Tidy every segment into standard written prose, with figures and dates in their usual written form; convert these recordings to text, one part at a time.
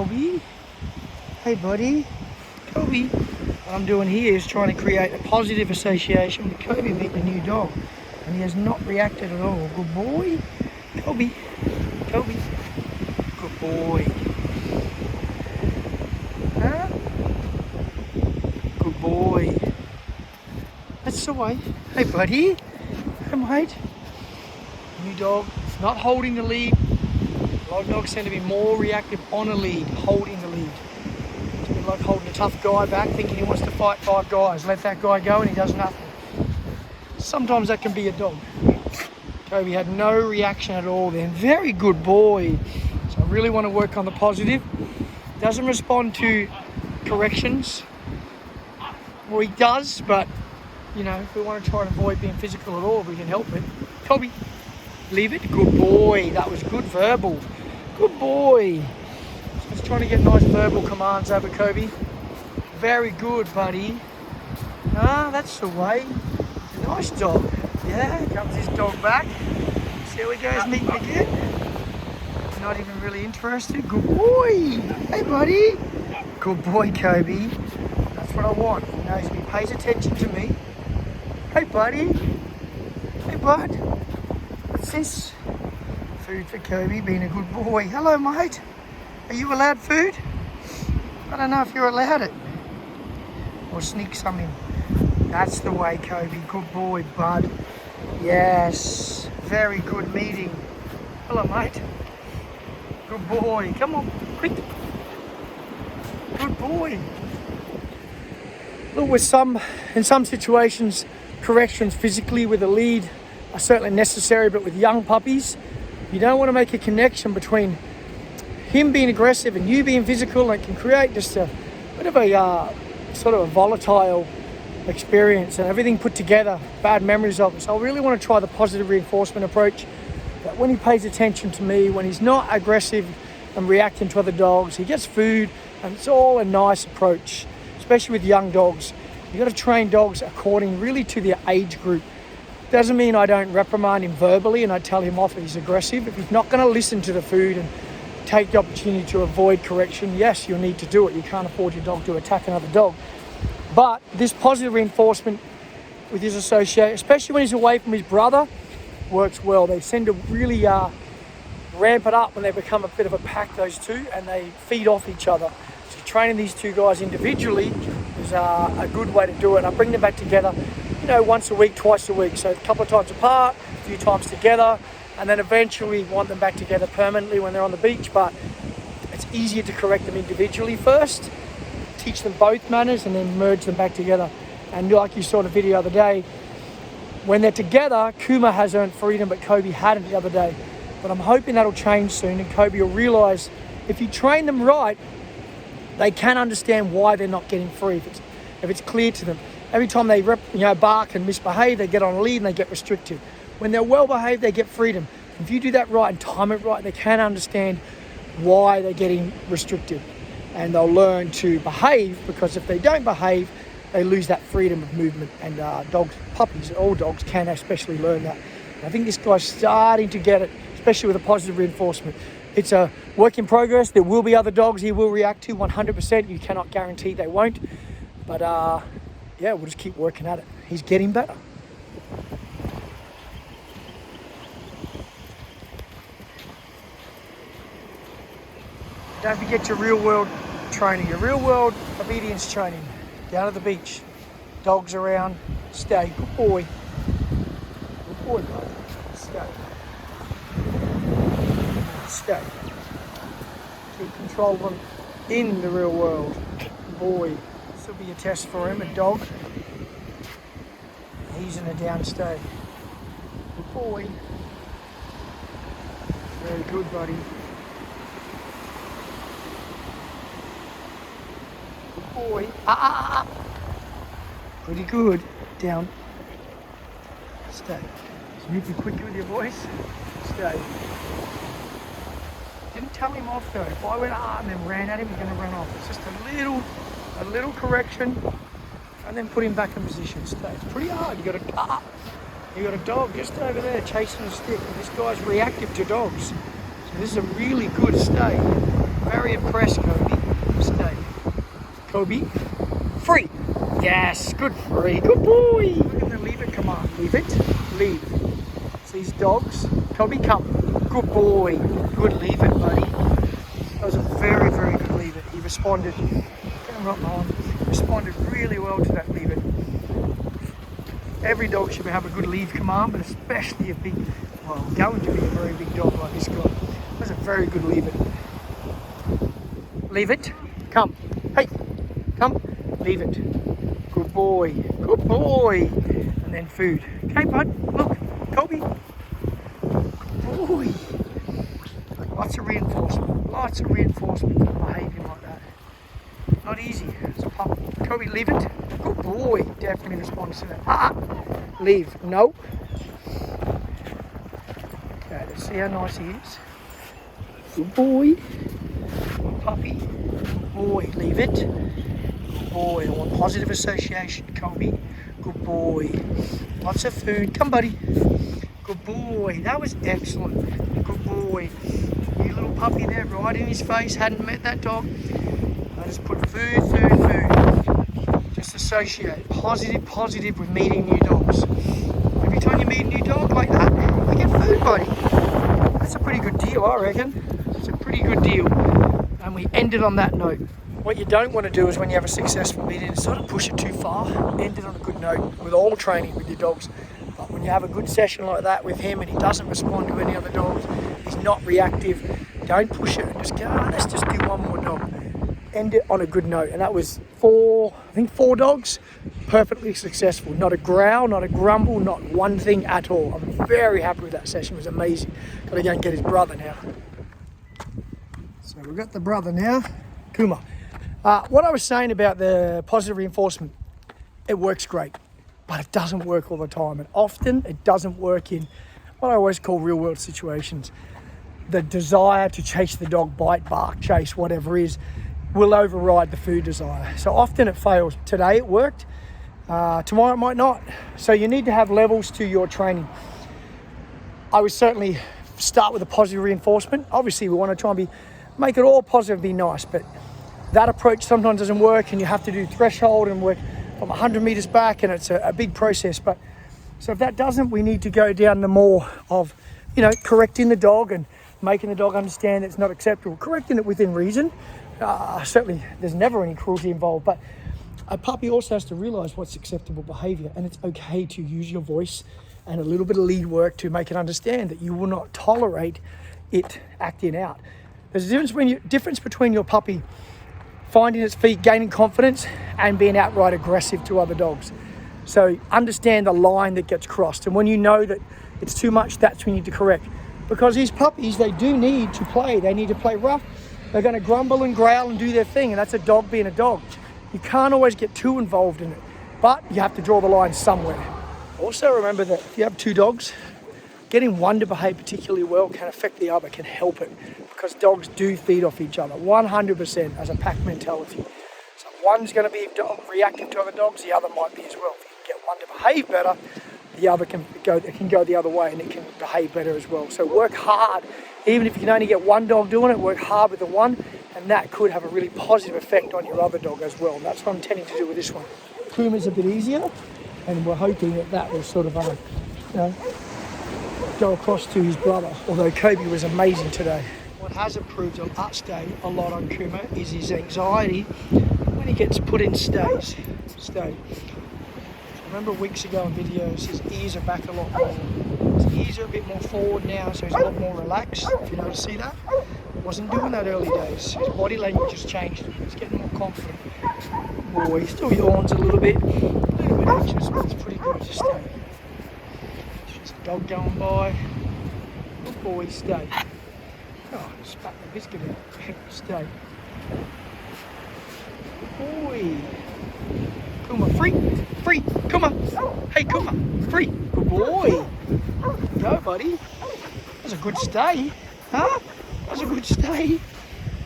Kobe. Hey, buddy. Kobe. What I'm doing here is trying to create a positive association with Kobe meeting a new dog. And he has not reacted at all. Good boy. Kobe. Kobe. Good boy. Huh? Good boy. That's the way. Hey, buddy. Hey, mate. New dog. Not holding the lead. A lot of dogs tend to be more reactive on a lead, holding the lead. It's a bit like holding a tough guy back, thinking he wants to fight 5 guys. Let that guy go and he does nothing. Sometimes that can be a dog. Kobe had no reaction at all then. Very good boy. So I really want to work on the positive. Doesn't respond to corrections. Well, he does, but you know, if we want to try and avoid being physical at all, we can help it. Kobe, leave it. Good boy. That was good verbal. Good boy. Just trying to get nice verbal commands over Kobe. Very good, buddy. Ah, that's the way. Nice dog. Yeah, comes his dog back. See how he goes meeting again. Not even really interested. Good boy. Hey, buddy. Good boy, Kobe. That's what I want. He knows he pays attention to me. Hey, buddy. Hey, bud. What's this? Food for Kobe, being a good boy. Hello, mate. Are you allowed food? I don't know if you're allowed it. Or sneak some in. That's the way, Kobe. Good boy, bud. Yes. Very good meeting. Hello, mate. Good boy. Come on, quick. Good boy. Look, in some situations, corrections physically with a lead are certainly necessary, but with young puppies, you don't want to make a connection between him being aggressive and you being physical. It can create just a bit of a sort of a volatile experience and everything put together, bad memories of it. So I really want to try the positive reinforcement approach, that when he pays attention to me, when he's not aggressive and reacting to other dogs, he gets food, and it's all a nice approach, especially with young dogs. You've got to train dogs according really to their age group. Doesn't mean I don't reprimand him verbally and I tell him off if he's aggressive. If he's not going to listen to the food and take the opportunity to avoid correction, yes, you'll need to do it. You can't afford your dog to attack another dog. But this positive reinforcement with his associate, especially when he's away from his brother, works well. They tend to really ramp it up when they become a bit of a pack, those two, and they feed off each other. So training these two guys individually is a good way to do it. I bring them back together, you know, once a week, twice a week. So a couple of times apart, a few times together, and then eventually want them back together permanently when they're on the beach. But it's easier to correct them individually first, teach them both manners, and then merge them back together. And like you saw in the video the other day, when they're together, Kuma has earned freedom, but Kobe hadn't the other day. But I'm hoping that'll change soon, and Kobe will realise if you train them right, they can understand why they're not getting free if it's clear to them. Every time they bark and misbehave, they get on a lead and they get restricted. When they're well behaved, they get freedom. If you do that right and time it right, they can understand why they're getting restricted, and they'll learn to behave, because if they don't behave, they lose that freedom of movement. And dogs, puppies, all dogs can especially learn that. And I think this guy's starting to get it, especially with a positive reinforcement. It's a work in progress. There will be other dogs he will react to 100%. You cannot guarantee they won't. But yeah, we'll just keep working at it. He's getting better. Don't forget your real world training, your real world obedience training. Down at the beach, dogs around, stay. Good boy. Good boy, bud. Stay. Stay. Keep control of them in the real world. Good boy. This will be a test for him, a dog. He's in a downstay. Good boy. Very good, buddy. Good boy. Pretty good. Down. Stay. So move quickly with your voice. Stay. Didn't tell him off though. If I went and then ran at him, he's going to run off. It's just a little correction, and then put him back in position. Stay. It's pretty hard. You got a dog just over there chasing a stick. And this guy's reactive to dogs. So this is a really good stay. Very impressed, Kobe. Stay. Kobe. Free. Yes, good free. Good boy. Look at the leave it command. Leave it. Leave. So these dogs. Kobe, come. Good boy. Good leave it, buddy. That was a very, very good leave it. He responded. Responded really well to that leave it. Every dog should have a good leave command, but especially a big, well, going to be a very big dog like this guy. That's a very good leave it. Leave it. Come. Hey. Come. Leave it. Good boy. Good boy. And then food. Okay, bud. Look. Kobe. Good boy. Lots of reinforcement. Lots of reinforcement for behaviour like that. Not easy. It's a pup. Kobe, leave it. Good boy. Definitely responds to that. Leave. No. Okay, let's see how nice he is. Good boy. Puppy. Good boy. Leave it. Good boy. I want positive association, Kobe. Good boy. Lots of food. Come, buddy. Good boy. That was excellent. Good boy. New little puppy there, right in his face. Hadn't met that dog. I just put food. Just associate positive with meeting new dogs. Every time you meet a new dog like that, you get food, buddy. That's a pretty good deal, I reckon. It's a pretty good deal. And we ended on that note. What you don't want to do is when you have a successful meeting, sort of push it too far. End it on a good note with all training with your dogs. But when you have a good session like that with him and he doesn't respond to any other dogs, he's not reactive, don't push it and just go, let's just do one more dog. End it on a good note. And that was four dogs, perfectly successful. Not a growl, not a grumble, not one thing at all. I'm very happy with that session. It was amazing. Got to go and get his brother now. So we've got the brother now, Kuma. What I was saying about the positive reinforcement, it works great, but it doesn't work all the time. And often it doesn't work in what I always call real world situations. The desire to chase the dog, bite, bark, chase, whatever it is, will override the food desire. So often it fails. Today it worked, tomorrow it might not. So you need to have levels to your training. I would certainly start with a positive reinforcement. Obviously we want to try and make it all positive, be nice, but that approach sometimes doesn't work and you have to do threshold and work from 100 meters back and it's a big process. But so if that doesn't, we need to go down the more of, correcting the dog and making the dog understand it's not acceptable, correcting it within reason. Certainly there's never any cruelty involved, but a puppy also has to realize what's acceptable behavior, and it's okay to use your voice and a little bit of lead work to make it understand that you will not tolerate it acting out. There's a difference between your puppy finding its feet, gaining confidence, and being outright aggressive to other dogs. So understand the line that gets crossed, and when you know that it's too much, that's when you need to correct. Because these puppies, they do need to play. They need to play rough. They're going to grumble and growl and do their thing, and that's a dog being a dog. You can't always get too involved in it, but you have to draw the line somewhere. Also remember that if you have two dogs, getting one to behave particularly well can affect the other, can help it, because dogs do feed off each other 100% as a pack mentality. So one's going to be reactive to other dogs, the other might be as well. If you can get one to behave better, the other can go the other way and it can behave better as well. So work hard. Even if you can only get one dog doing it, work hard with the one, and that could have a really positive effect on your other dog as well. And that's what I'm intending to do with this one. Kuma's a bit easier, and we're hoping that will sort of go across to his brother, although Kobe was amazing today. What has improved a lot on Kuma is his anxiety when he gets put in stays. Remember weeks ago in videos, his ears are back a lot more. His ears are a bit more forward now, so he's a lot more relaxed, if you notice, see that? Wasn't doing that early days. His body language has changed. He's getting more confident. Boy, he still yawns a little bit anxious, but it's pretty good to stay. Just a dog going by. Good boy, stay. Oh, spat the biscuit out. Stay. Good boy. Kuma, free, Kuma. Hey, Kuma, free. Good boy. Go, buddy. That was a good stay, huh? That was a good stay.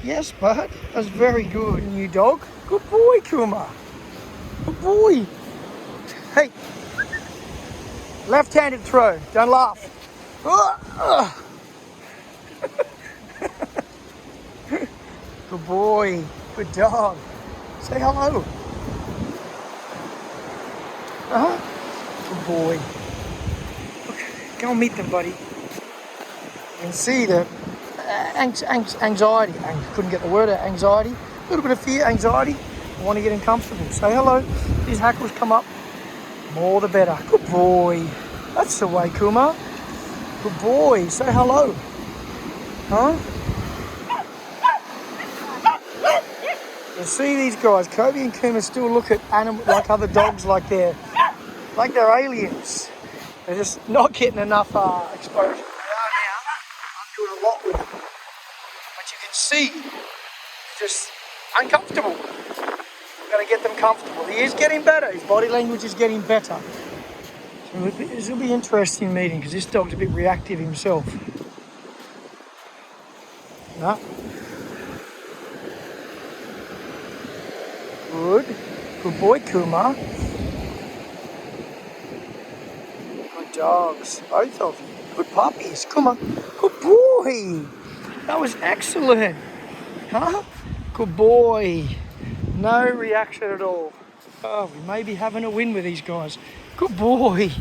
Yes, bud. That was very good. New dog. Good boy, Kuma. Good boy. Hey. Left-handed throw. Don't laugh. Good boy. Good dog. Say hello. Good boy. Look, go and meet them, buddy. You can see the anxiety. Couldn't get the word out. Anxiety. A little bit of fear, anxiety. I want to get him comfortable. Say hello. These hackles come up. More the better. Good boy. That's the way, Kuma. Good boy. Say hello. Huh? You see these guys, Kobe and Kuma still look at animals like other dogs like they're aliens. They're just not getting enough exposure. They are now. I'm doing a lot with them. But you can see, just uncomfortable. We've got to get them comfortable. He is getting better. His body language is getting better. So this will be an interesting meeting because this dog's a bit reactive himself. No. Good. Good boy, Kuma. Good dogs. Both of you. Good puppies. Kuma. Good boy. That was excellent. Huh? Good boy. No reaction at all. Oh, we may be having a win with these guys. Good boy.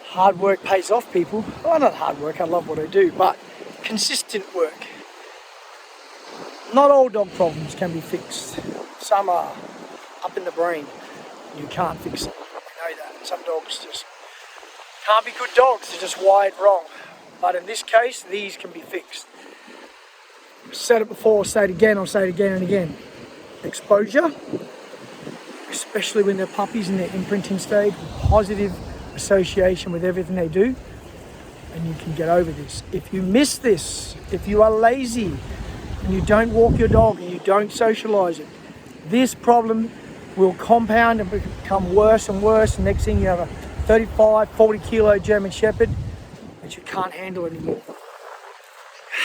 Hard work pays off, people. Well, not hard work. I love what I do, but consistent work. Not all dog problems can be fixed. Some are up in the brain. You can't fix it. You know that. Some dogs just can't be good dogs. They're just wired wrong. But in this case, these can be fixed. I've said it before, I'll say it again, and again. Exposure, especially when they're puppies in their imprinting stage, positive association with everything they do, and you can get over this. If you miss this, if you are lazy, and you don't walk your dog, and you don't socialise it, this problem will compound and become worse and worse. And next thing you have a 35, 40 kilo German Shepherd that you can't handle anymore. You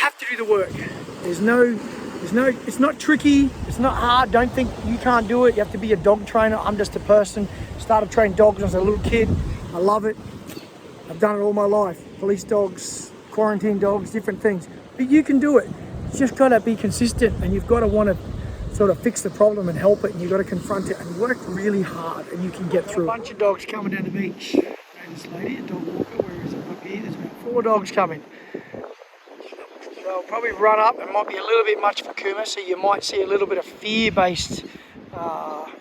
have to do the work. There's no, it's not tricky, it's not hard. Don't think you can't do it. You have to be a dog trainer. I'm just a person. Started training dogs when I was a little kid. I love it. I've done it all my life. Police dogs, quarantine dogs, different things. But you can do it. You just gotta be consistent, and you've got to want to sort of fix the problem and help it, and you've got to confront it and work really hard, and you can get through it. A bunch of dogs coming down the beach. This lady, a dog walker, where is it? Up here, there's about 4 dogs coming. They'll probably run up. It might be a little bit much for Kuma, so you might see a little bit of fear-based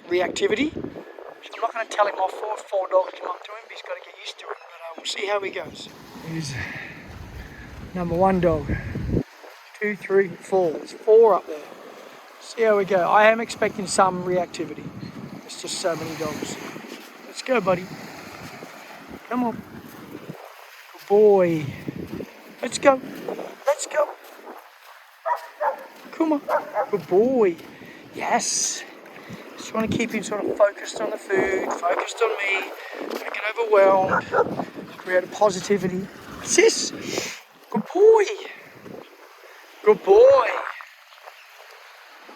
reactivity. So I'm not going to tell him off for 4 dogs come up to him, but he's got to get used to it. But we'll see how he goes. Here's number 1 dog. 2, 3, 4. There's 4 up there. See how we go. I am expecting some reactivity. It's just so many dogs. Let's go, buddy. Come on. Good boy. Let's go. Let's go. Come on. Good boy. Yes. Just want to keep him sort of focused on the food, focused on me. Don't get overwhelmed. Create a positivity. Sis. Good boy. Good boy.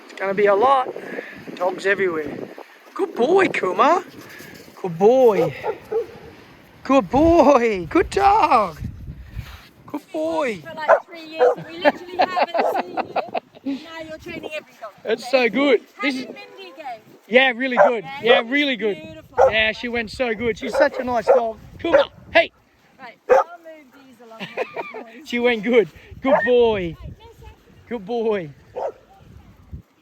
It's going to be a lot. Dogs everywhere. Good boy, Kuma. Good boy. Good boy. Good dog. Good boy. For like 3 years, and we literally haven't seen you. Now you're training every dog. That's so good. How did Mindy go? Yeah, really good. Yeah, really good. Beautiful. Yeah, she went so good. She's such a nice dog. Kuma, hey. Right, I'll move these along. She went good. Good boy. Good boy.